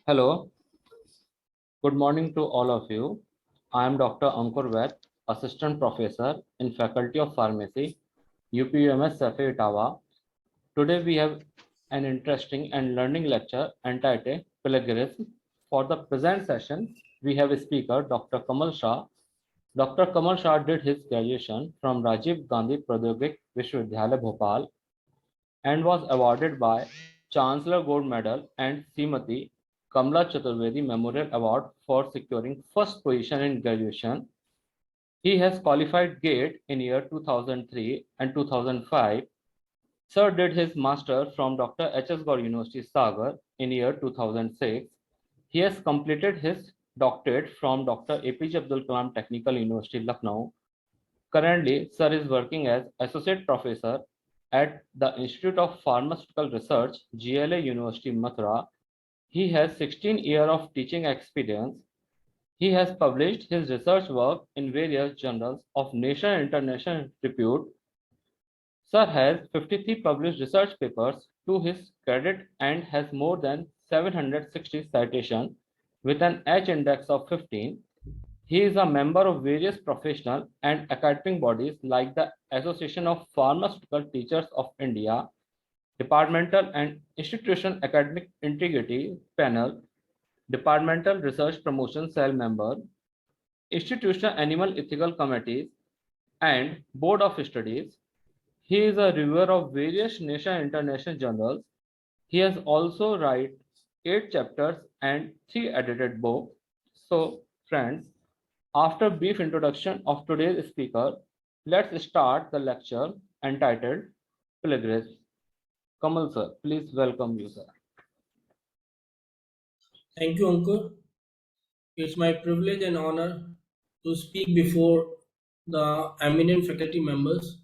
Hello, good morning to all of you. I am Dr. Ankur Vaid, Assistant Professor in Faculty of Pharmacy, UPUMS Safi Itawa. Today we have an interesting and learning lecture entitled Plagiarism. For the present session, we have a speaker, Dr. Kamal Shah. Dr. Kamal Shah did his graduation from Rajiv Gandhi Pradyogik Vishwavidyalaya Bhopal and was awarded by Chancellor Gold Medal and Srimati Kamla Chaturvedi Memorial Award for securing first position in graduation. He has qualified GATE in year 2003 and 2005. Sir did his master from Dr. H.S. Gaur University Sagar in year 2006. He has completed his doctorate from Dr. APJ Abdul Kalam Technical University Lucknow. Currently, Sir is working as Associate Professor at the Institute of Pharmaceutical Research, GLA University, Mathura. He has 16 years of teaching experience. He has published his research work in various journals of national and international repute. Sir has 53 published research papers to his credit and has more than 760 citations with an H index of 15. He is a member of various professional and academic bodies like the Association of Pharmaceutical Teachers of India, Departmental and Institutional Academic Integrity Panel, Departmental Research Promotion Cell member, Institutional Animal Ethical Committees, and Board of Studies. He is a reviewer of various national and international journals. He has also written 8 chapters and 3 edited books. So, friends, after brief introduction of today's speaker, let's start the lecture entitled Plagiarism. Kamal sir, please welcome you, sir. Thank you, Ankur. It's my privilege and honor to speak before the eminent faculty members.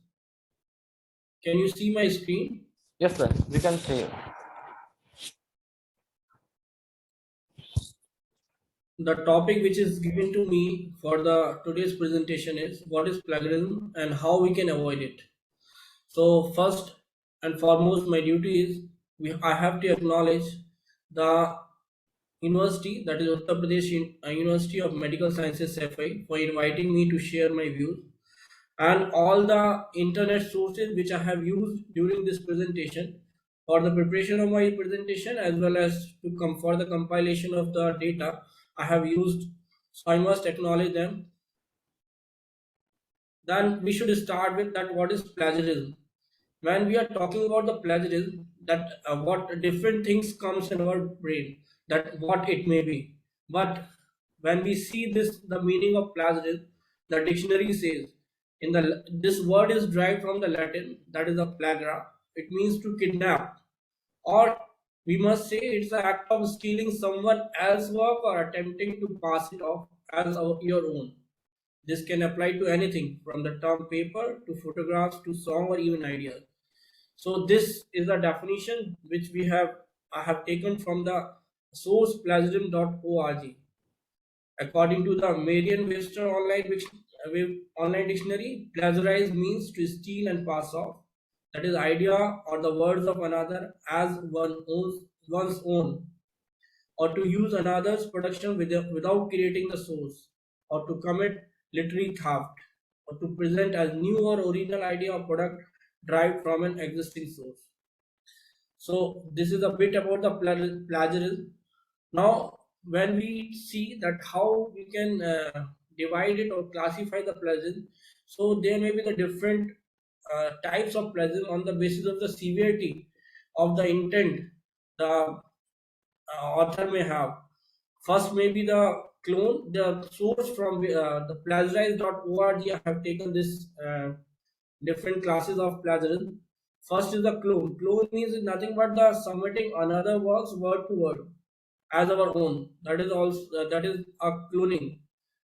Can you see my screen? Yes, sir, we can say. The topic which is given to me for the today's presentation is what is plagiarism and how we can avoid it. So first and foremost, my duty is I have to acknowledge the university, that is Uttar Pradesh University of Medical Sciences FI, for inviting me to share my views and all the internet sources which I have used during this presentation for the preparation of my presentation as well as to come for the compilation of the data I have used. So I must acknowledge them. Then we should start with that what is plagiarism. When we are talking about the plagiarism, that what different things comes in our brain, that what it may be. But when we see this, the meaning of plagiarism, the dictionary says in the this word is derived from the Latin, that is a plagira. It means to kidnap, or we must say it's the act of stealing someone else's work or attempting to pass it off as your own. This can apply to anything from the term paper to photographs to song or even ideas. So this is the definition which I have taken from the source plagiarism.org. According to the Merriam-Webster online dictionary, plagiarize means to steal and pass off. That is idea or the words of another as one's own, or to use another's production without creating the source, or to commit literary theft, or to present as new or original idea or product derived from an existing source. So this is a bit about the plagiarism. Now, when we see that how we can divide it or classify the plagiarism, so there may be the different types of plagiarism on the basis of the severity of the intent the author may have. First, maybe the clone, the source from the plagiarize.org. I have taken this different classes of plagiarism. First is the clone. Clone means nothing but the submitting another works word to word as our own. That is also that is a cloning.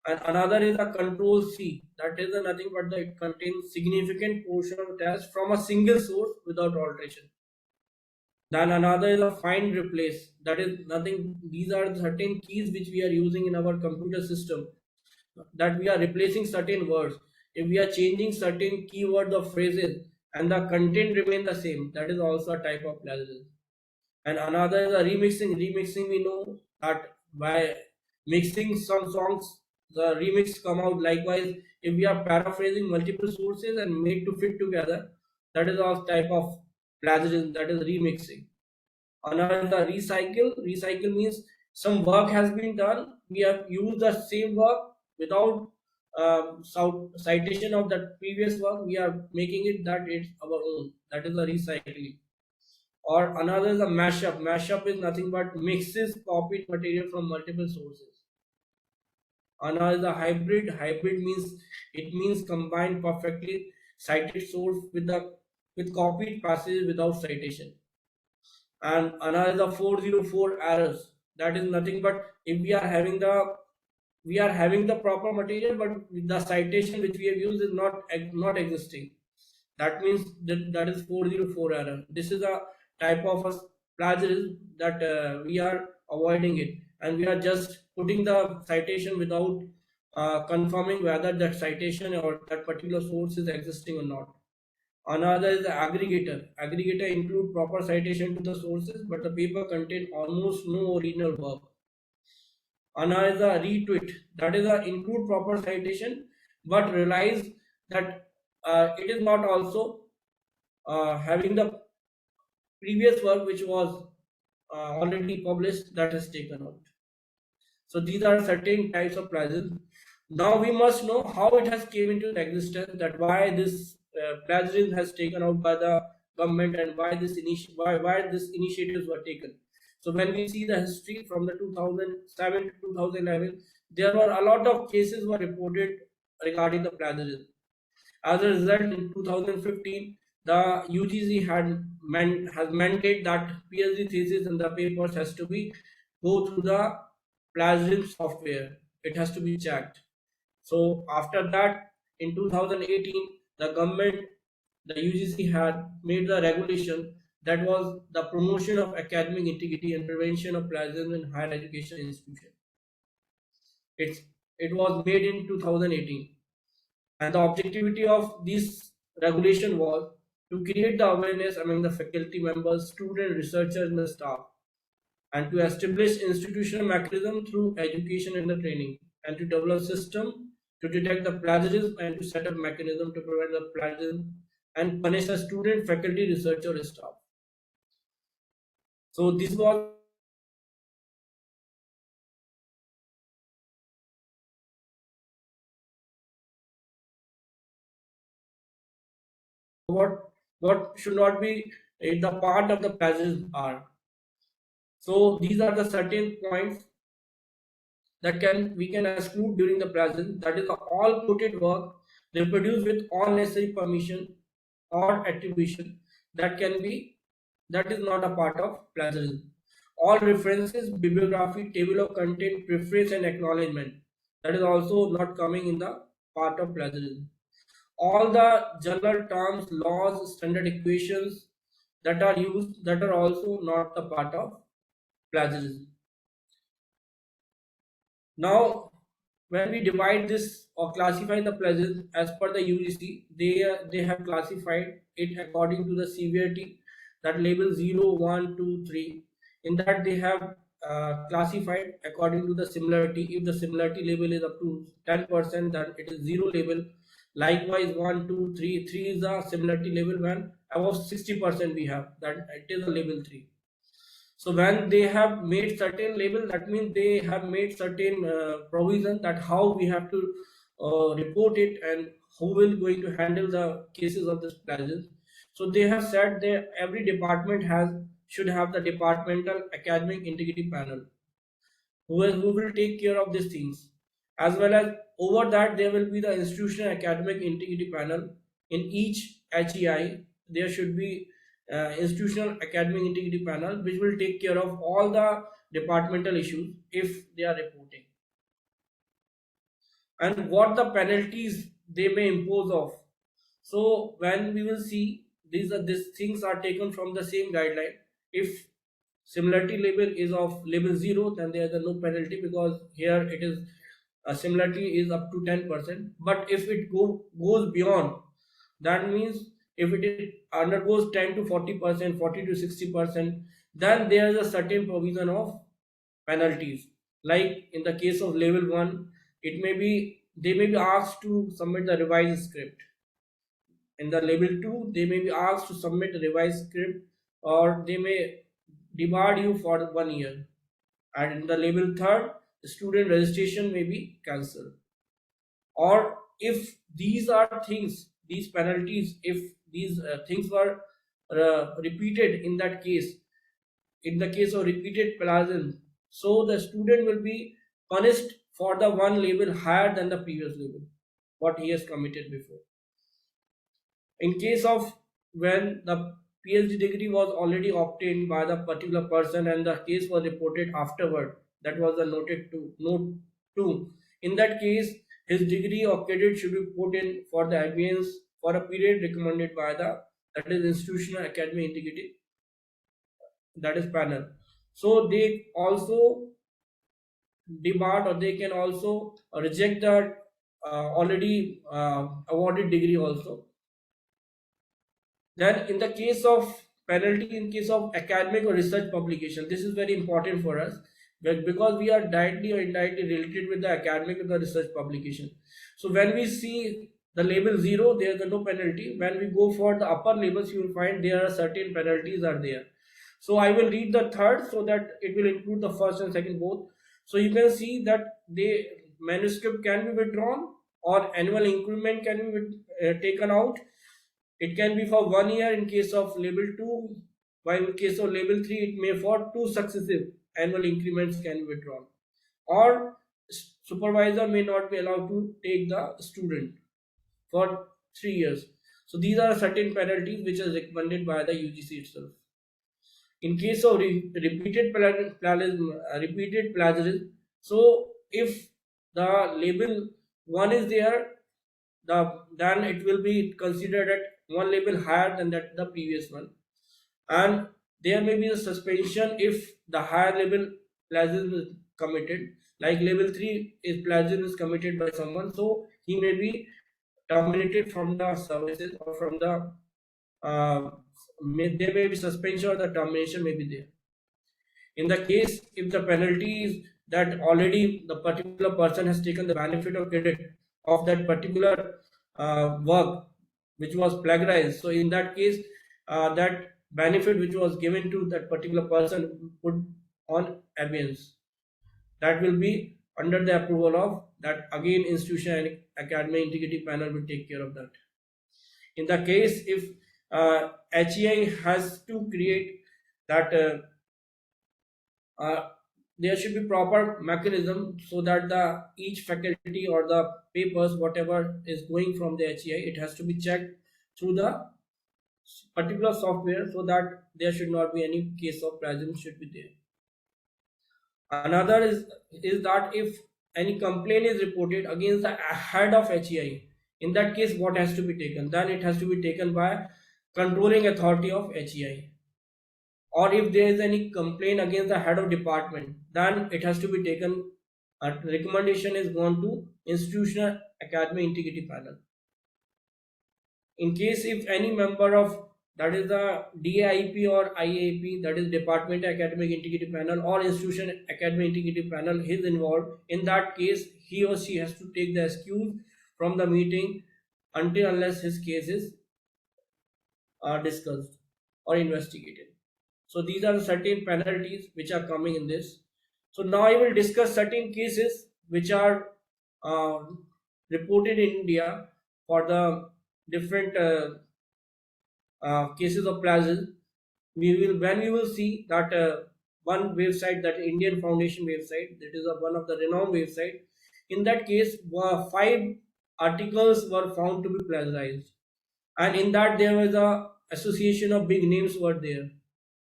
And another is a control C. That is nothing but that it contains significant portion of text from a single source without alteration. Then another is a find replace. That is nothing. These are certain keys which we are using in our computer system, that we are replacing certain words. If we are changing certain keywords or phrases and the content remain the same, that is also a type of plagiarism. And another is a remixing. Remixing, we know that by mixing some songs, the remix come out. Likewise, if we are paraphrasing multiple sources and made to fit together, that is a type of plagiarism, that is remixing. Another is the recycle. Recycle means some work has been done, we have used the same work without citation of that previous work, we are making it that it's our own. That is the recycling. Or another is a mashup. Mashup is nothing but mixes copied material from multiple sources. Another is a hybrid. Hybrid means it means combine perfectly cited source with copied passages without citation. And another is the 404 errors. That is nothing but if we are having the proper material, but the citation which we have used is not existing. That means that is 404 error. This is a type of a plagiarism that we are avoiding it, and we are just putting the citation without confirming whether that citation or that particular source is existing or not. Another is the aggregator. Aggregator include proper citation to the sources, but the paper contain almost no original work. Another is a retweet. That is a include proper citation, but realize that it is not also having the previous work which was already published, that is taken out. So these are certain types of plagiarism. Now we must know how it has came into existence, that why this plagiarism has taken out by the government, and why why this initiatives were taken. So when we see the history from the 2007 to 2011, there were a lot of cases were reported regarding the plagiarism. As a result, in 2015, the UGC has mandated that PhD thesis and the papers has to be go through the plagiarism software. It has to be checked. So after that, in 2018, the government, the UGC had made the regulation that was the promotion of academic integrity and prevention of plagiarism in higher education institutions. It's, it was made in 2018. And the objectivity of this regulation was to create the awareness among the faculty members, students, researchers, and the staff, and to establish institutional mechanism through education and the training, and to develop system to detect the plagiarism and to set up mechanism to prevent the plagiarism and punish a student, faculty, researcher, or staff. So this was what should not be the part of the plagiarism are. So these are the certain points that we can exclude during the plagiarism. That is, all quoted work reproduced with all necessary permission or attribution that is not a part of plagiarism. All references, bibliography, table of content, preface, and acknowledgement, that is also not coming in the part of plagiarism. All the general terms, laws, standard equations that are used, that are also not the part of plagiarism. Now, when we divide this or classify the plagiarism as per the UGC, they have classified it according to the severity, that label 0, 1, 2, 3. In that they have classified according to the similarity. If the similarity label is up to 10%, then it is 0 label. Likewise, 1, 2, 3. 3 is the similarity label. When above 60% we have, that it is a label 3. So when they have made certain label, that means they have made certain provision that how we have to report it and who will going to handle the cases of this plagiarism. So they have said that every department should have the departmental academic integrity panel who will take care of these things, as well as over that there will be the institutional academic integrity panel. In each HEI there should be institutional academic integrity panel which will take care of all the departmental issues if they are reporting, and what the penalties they may impose of. So when we will see these things are taken from the same guideline. If similarity label is of label 0, then there is no penalty, because here it is similarity is up to 10%. But if it goes beyond, that means if it undergoes 10 to 40%, 40 to 60%, then there is a certain provision of penalties. Like in the case of level 1, it may be they may be asked to submit the revised script. In the level 2, they may be asked to submit a revised script, or they may debar you for 1 year. And in the level 3rd, the student registration may be cancelled. Or if these are things, these penalties, if these things were repeated in that case, in the case of repeated plagiarism, so the student will be punished for the one level higher than the previous level, what he has committed before. In case of when the PhD degree was already obtained by the particular person and the case was reported afterward, that was the note 2. In that case, his degree or credit should be put in for the abeyance for a period recommended by the, that is, institutional academy integrity, that is panel. So they also debarred, or they can also reject the already awarded degree also. Then, in the case of penalty, in case of academic or research publication, this is very important for us, because we are directly or indirectly related with the academic or the research publication. So, when we see the label 0, there is no penalty. When we go for the upper labels, you will find there are certain penalties are there. So, I will read the third so that it will include the first and second both. So, you can see that the manuscript can be withdrawn, or annual increment can be taken out. It can be for 1 year in case of label 2, while in case of label 3, it may for 2 successive annual increments can be withdrawn. Or supervisor may not be allowed to take the student for 3 years. So these are certain penalties which are recommended by the UGC itself. In case of repeated plagiarism, so if the label 1 is there, then it will be considered at one level higher than that the previous one, and there may be a suspension if the higher level plagiarism is committed. Like level 3 is plagiarism is committed by someone, so he may be terminated from the services, or from the there may be suspension, or the termination may be there. In the case if the penalty is that already the particular person has taken the benefit or credit of that particular work which was plagiarized, so in that case, that benefit which was given to that particular person put on abeyance, that will be under the approval of that, again, institution and academic integrity panel will take care of that. In the case if HEI has to create that there should be proper mechanism so that the each faculty or the papers whatever is going from the HEI, it has to be checked through the particular software, so that there should not be any case of plagiarism should be there. Another is that if any complaint is reported against the head of HEI, in that case what has to be taken? Then it has to be taken by controlling authority of HEI. Or if there is any complaint against the head of department, then it has to be taken, a recommendation is gone to institutional academy integrity panel. In case if any member of, that is the DAIP or IAP, that is Department Academic Integrity Panel, or Institution Academic Integrity Panel is involved, in that case he or she has to take the excuse from the meeting until unless his case is discussed or investigated. So these are certain penalties which are coming in this. So now I will discuss certain cases which are uh, reported in India for the different cases of plagiarism. When we will see that one website, that Indian Foundation website, that is one of the renowned website. In that case, 5 articles were found to be plagiarized, and in that there was a association of big names were there.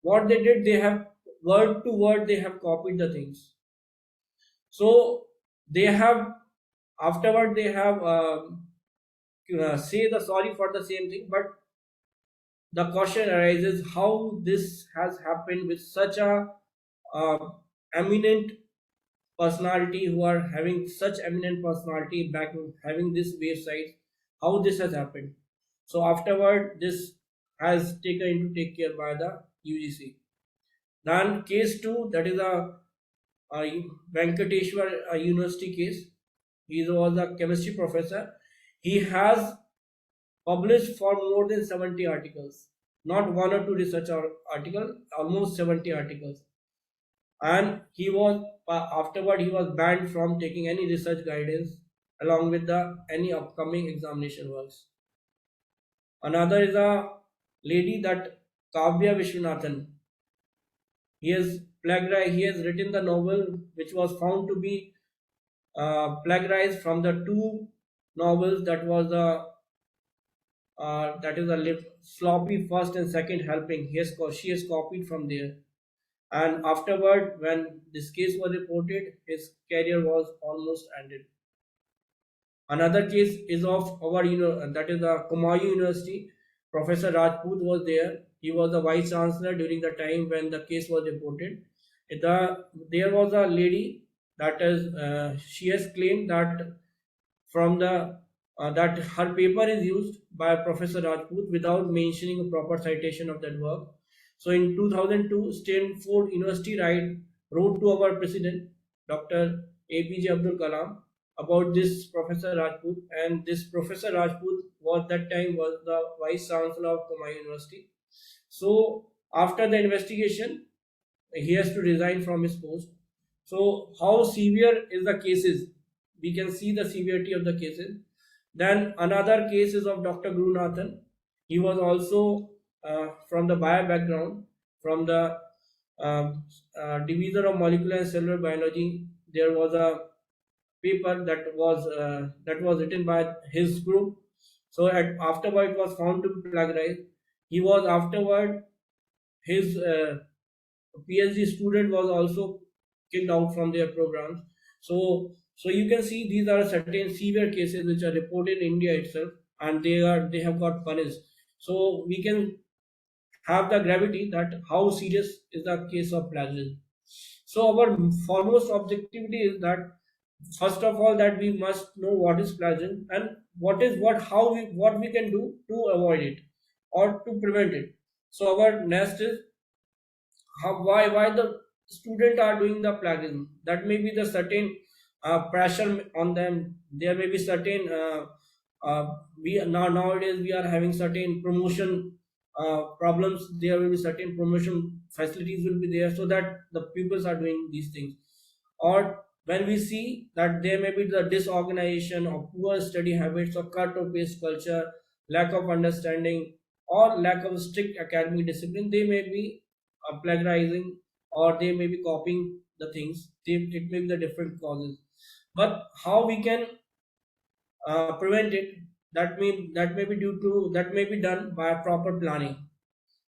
What they did, they have word to word they have copied the things. So they have, afterward they have say the sorry for the same thing, but the question arises how this has happened with such a uh, eminent personality, who are having such eminent personality back having this website, how this has happened. So afterward this has taken into take care by the UGC. Then case two, that is a Venkateshwar University case. He was a chemistry professor. He has published for more than 70 articles, not one or two research article, almost 70 articles. And he was afterward he was banned from taking any research guidance along with the any upcoming examination works. Another is a lady that Kavya Vishwanathan. He has written the novel which was found to be plagiarized from the two novels that was the that is a sloppy first and second helping. She has copied from there. And afterward, when this case was reported, his career was almost ended. Another case is of our, that is the Kumayu University. Professor Rajput was there. He was the vice chancellor during the time when the case was reported. There was a lady that is, she has claimed that from the that her paper is used by Professor Rajput without mentioning a proper citation of that work. So in 2002, Stanford University wrote to our president, Dr. APJ Abdul Kalam, about this Professor Rajput, and this Professor Rajput was that time was the vice chancellor of Kumai University. So after the investigation, he has to resign from his post. So how severe is the cases? We can see the severity of the cases. Then another case is of Dr. Gurunathan. He was also from the bio background, from the division of molecular and cellular biology. There was a paper that was written by his group. So afterward, it was found to be plagiarized. He was afterward his PhD student was also kicked out from their programs. So you can see these are certain severe cases which are reported in India itself, and they have got punished. So we can have the gravity that how serious is the case of plagiarism. So our foremost objectivity is that first of all that we must know what is plagiarism and what we can do to avoid it or to prevent it. So our next is why the student are doing the plagiarism. That may be the certain pressure on them. There may be certain we now nowadays we are having certain promotion problems. There will be certain promotion facilities will be there, so that the pupils are doing these things. Or when we see that there may be the disorganization or poor study habits or cut or paste culture, lack of understanding, or lack of strict academic discipline, they may be plagiarizing, or they may be copying the things. It may be the different causes. But how we can prevent it? That may be done by proper planning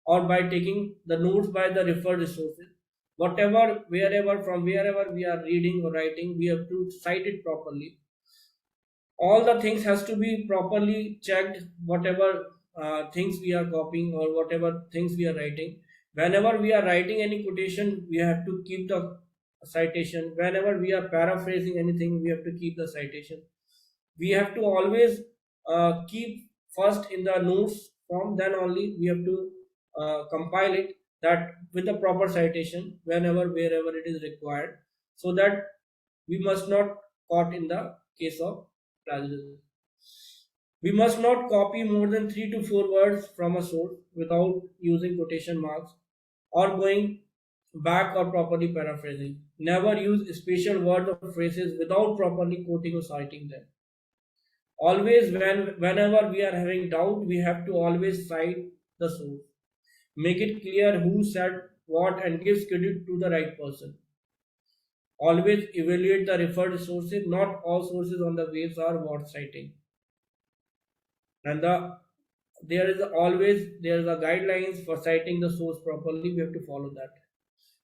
or by taking the notes by the referred resources. Whatever, wherever, from wherever we are reading or writing, we have to cite it properly. All the things has to be properly checked. Whatever things we are copying or whatever things we are writing, whenever we are writing any quotation, we have to keep the citation. Whenever we are paraphrasing anything, we have to keep the citation. We have to always keep first in the notes form, then only we have to compile it, that with the proper citation whenever wherever it is required, so that we must not caught in the case of plagiarism. We must not copy more than 3 to 4 words from a source without using quotation marks or going back or properly paraphrasing. Never use special words or phrases without properly quoting or citing them. Always, whenever we are having doubt, we have to always cite the source. Make it clear who said what and gives credit to the right person. Always evaluate the referred sources. Not all sources on the waves are worth citing. And there is a guidelines for citing the source properly. We have to follow that.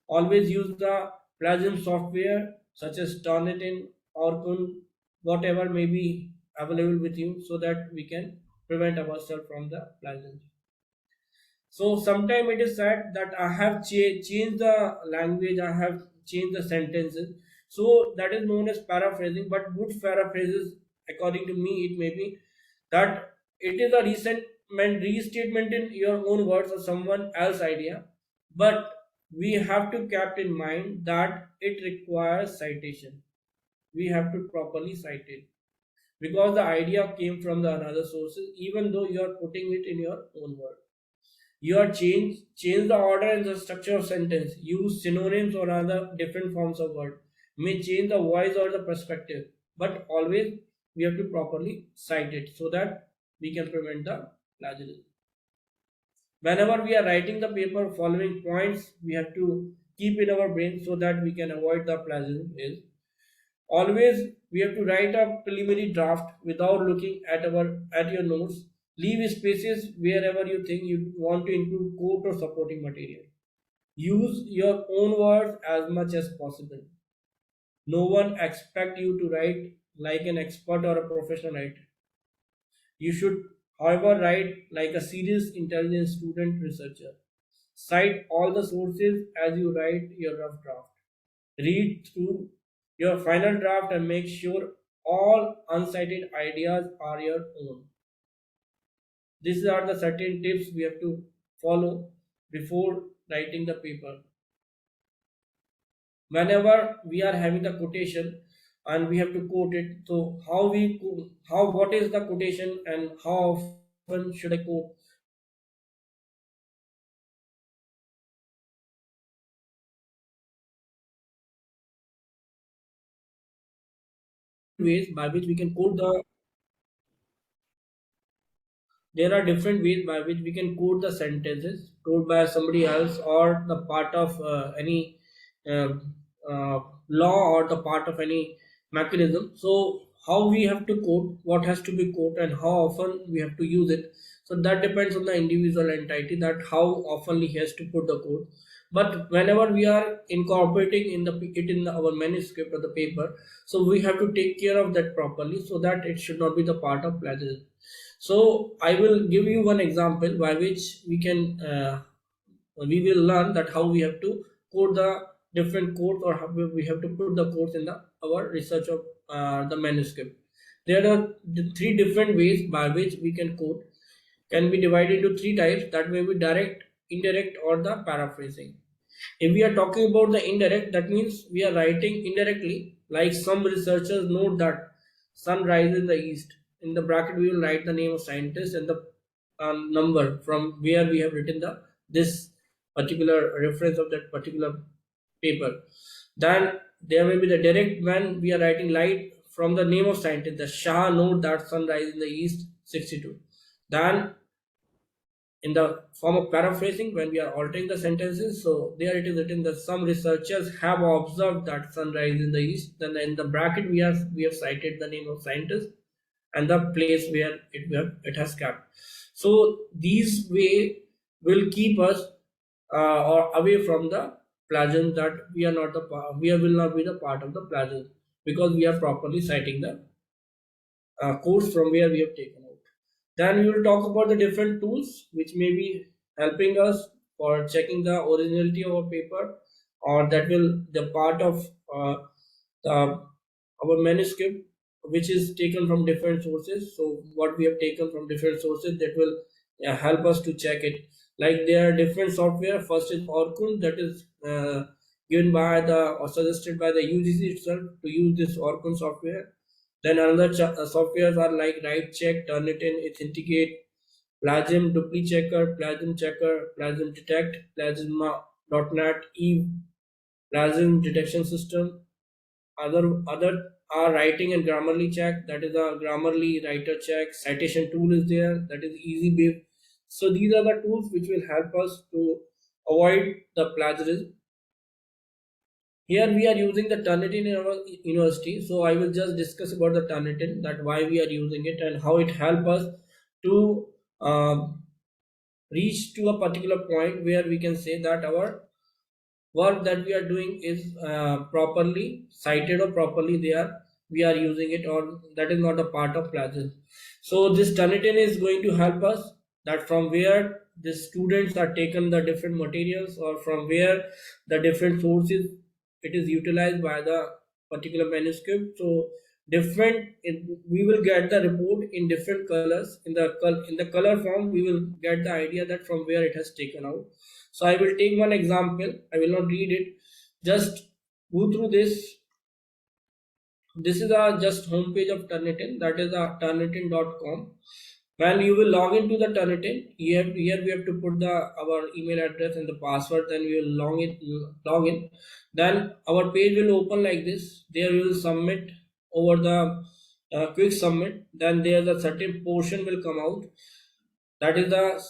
Always use the plagiarism software such as Turnitin or Kun, whatever may be available with you, so that we can prevent ourselves from the plagiarism. So sometimes it is said that I have changed the language, I have changed the sentences. So that is known as paraphrasing. But good paraphrases, according to me, it may be that it is a restatement in your own words or someone else's idea, but we have to keep in mind that it requires citation. We have to properly cite it because the idea came from the another sources, even though you are putting it in your own word. You are change the order and the structure of sentence, use synonyms or other different forms of word, may change the voice or the perspective, but always we have to properly cite it so that we can prevent the plagiarism. Whenever we are writing the paper, following points we have to keep in our brain so that we can avoid the plagiarism is always we have to write a preliminary draft without looking at your notes. Leave spaces wherever you think you want to include quote or supporting material. Use your own words as much as possible. No one expect you to write like an expert or a professional writer. You should, however, write like a serious, intelligent student researcher. Cite all the sources as you write your rough draft. Read through your final draft and make sure all uncited ideas are your own. These are the certain tips we have to follow before writing the paper. Whenever we are having the quotation and we have to quote it, so how what is the quotation and how often should I quote? Ways by which we can quote the there are different ways by which we can quote the sentences told by somebody else or the part of any uh, uh, law or the part of any mechanism. So how we have to quote, what has to be quoted, and how often we have to use it. So that depends on the individual entity that how often he has to put the quote. But whenever we are incorporating in the it in our manuscript or the paper, so we have to take care of that properly so that it should not be the part of plagiarism. So I will give you one example by which we will learn that how we have to code the different codes or how we have to put the codes in the our research of the manuscript. There are the three different ways by which we can code. Can be divided into three types, that may be direct, indirect, or the paraphrasing. If we are talking about the indirect, that means we are writing indirectly, like some researchers note that sun rises in the east. In the bracket, we will write the name of scientist and the number from where we have written the this particular reference of that particular paper. Then there may be the direct when we are writing light from the name of scientist. The Shah note that sun rises in the east 62. Then in the form of paraphrasing when we are altering the sentences, so there it is written that some researchers have observed that sunrise in the east, then in the bracket we have cited the name of scientist and the place where it has kept. So these way will keep us or away from the plagiarism, that we are not the we will not be the part of the plagiarism because we are properly citing the course from where we have taken out. Then we will talk about the different tools which may be helping us for checking the originality of a paper, or that will the part of the, our manuscript which is taken from different sources. So what we have taken from different sources, that will help us to check it. Like there are different software. First is Orkun, that is given by the or suggested by the UGC itself to use this Orkun software. Then another softwares are like Write Check, Turnitin, Authenticate, Plagium, DupliChecker, Plagium Checker, Plagium Detect, Plasma.net, Eve, Plagium Detection System. Other are Writing and Grammarly Check, that is a Grammarly Writer Check. Citation tool is there, that is EasyBib. So these are the tools which will help us to avoid the plagiarism. Here we are using the Turnitin in our university, so I will just discuss about the Turnitin, that why we are using it and how it help us to reach to a particular point where we can say that our work that we are doing is properly cited or properly there we are using it, or that is not a part of plagiarism. So this Turnitin is going to help us that from where the students are taken the different materials, or from where the different sources it is utilized by the particular manuscript. So we will get the report in different colors. In the color form we will get the idea that from where it has taken out. So I will take one example. I will not read it. Just go through this. This is our just homepage of Turnitin. That is our turnitin.com. When you will log into the Turnitin, here we have to put our email address and the password. Then we will log in. Then our page will open like this. There we will submit over the quick submit. Then there is a certain portion will come out. That is the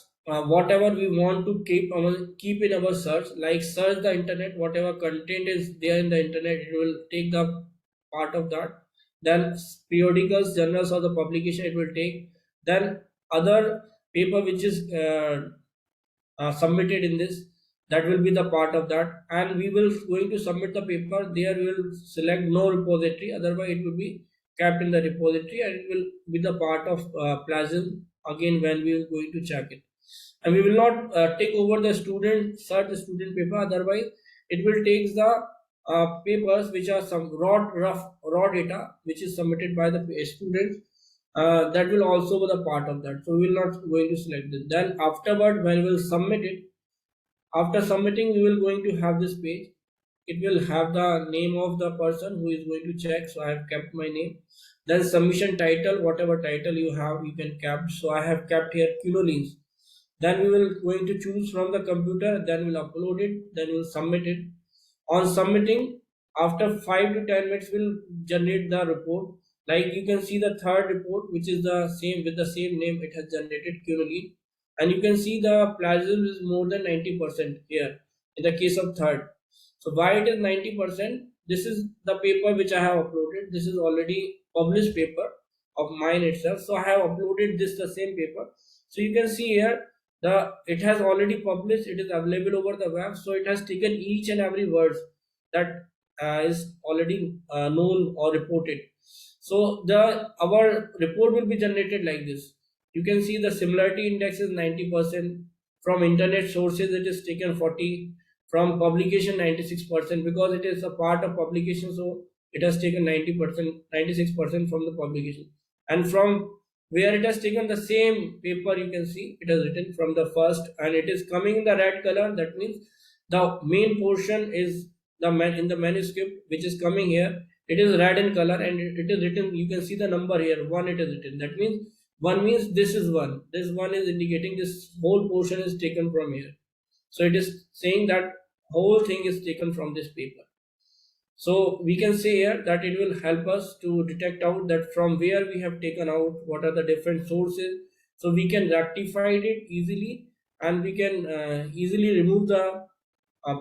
whatever we want to keep in our search, like search the internet, whatever content is there in the internet, it will take the part of that. Then periodicals, journals, or the publication it will take. Then other paper which is submitted in this, that will be the part of that. And we will going to submit the paper. There we will select no repository, otherwise it will be kept in the repository and it will be the part of plagiarism again when we are going to check it. And we will not take over the student search the student paper, otherwise it will take the papers which are some raw data which is submitted by the students. That will also be the part of that, so we will not going to select it. Then afterward when we will submit it, after submitting we will going to have this page. It will have the name of the person who is going to check, so I have kept my name. Then submission title, whatever title you have you can kept, so I have kept here quinolines. Then we will going to choose from the computer, then we'll upload it, then we'll submit it. On submitting, after 5 to 10 minutes will generate the report. Like you can see the third report which is the same with the same name, it has generated quinoline. And you can see the plagiarism is more than 90% here in the case of third. So why it is 90%? This is the paper which I have uploaded. This is already published paper of mine itself. So I have uploaded this the same paper. So you can see here it has already published. It is available over the web. So it has taken each and every word that is already known or reported. So our report will be generated like this. You can see the similarity index is 90%. From internet sources it is taken 40. From publication 96%, because it is a part of publication, so it has taken 90%, 96% from the publication. And from where it has taken the same paper, you can see it has written from the first, and it is coming in the red color. That means the main portion is in the manuscript which is coming here. It is red in color and it is written. You can see the number here, 1. It is written. That means 1 means this is 1. This 1 is indicating this whole portion is taken from here. So it is saying that whole thing is taken from this paper. So we can say here that it will help us to detect out that from where we have taken out, what are the different sources. So we can rectify it easily, and we can easily remove the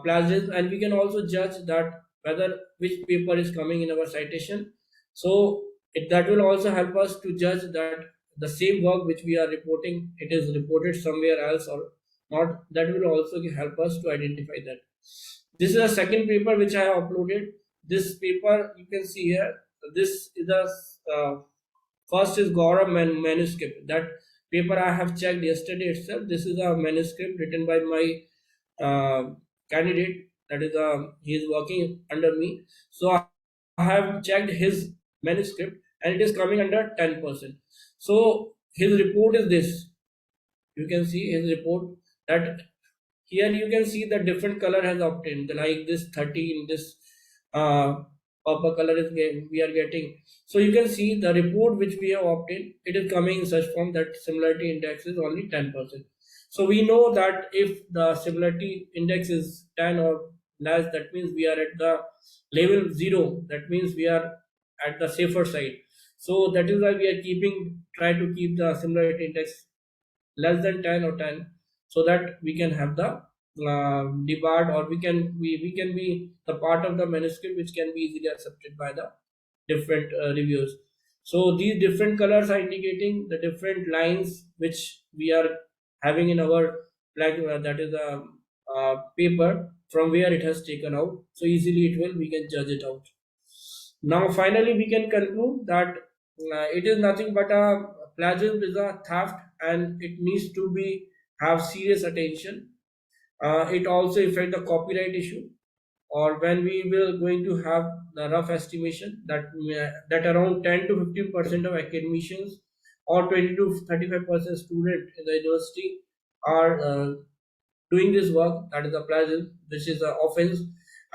plagiarism, and we can also judge that whether which paper is coming in our citation. So that will also help us to judge that the same work which we are reporting, it is reported somewhere else or not. That will also help us to identify that. This is a second paper which I have uploaded. This paper you can see here. This is the first is Gaurav manuscript. That paper I have checked yesterday itself. This is a manuscript written by my candidate. That is he is working under me. So I have checked his manuscript and it is coming under 10%. So his report is this. You can see his report that here you can see the different color has obtained, like this 13, this uh, purple color is we are getting. So you can see the report which we have obtained, it is coming in such form that similarity index is only 10%. So we know that if the similarity index is 10 or less, that means we are at the level 0. That means we are at the safer side. So that is why we are try to keep the similarity index less than 10 or 10, so that we can have the debarred, or we can be the part of the manuscript which can be easily accepted by the different reviewers. So these different colors are indicating the different lines which we are having in our that is a paper from where it has taken out. So easily we can judge it out. Now finally we can conclude that it is nothing but a plagiarism is a theft, and it needs to be have serious attention. It also affect the copyright issue, or when we will going to have the rough estimation that around 10 to 15% of academicians or 20 to 35% student in the university are doing this work, that is a plagiarism, which is an offense,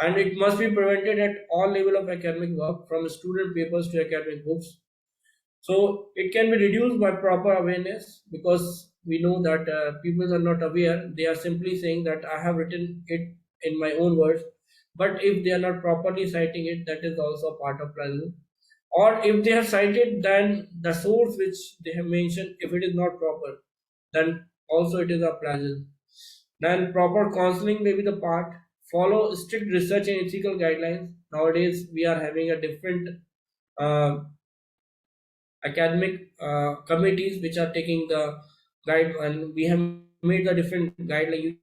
and it must be prevented at all level of academic work, from student papers to academic books. So it can be reduced by proper awareness, because we know that people are not aware. They are simply saying that I have written it in my own words, but if they are not properly citing it, that is also a part of plagiarism. Or if they have cited, then the source which they have mentioned, if it is not proper, then also it is a plagiarism. Then proper counseling may be the part. Follow strict research and ethical guidelines. Nowadays, we are having a different uh, academic committees which are taking the guide, and we have made the different guidelines.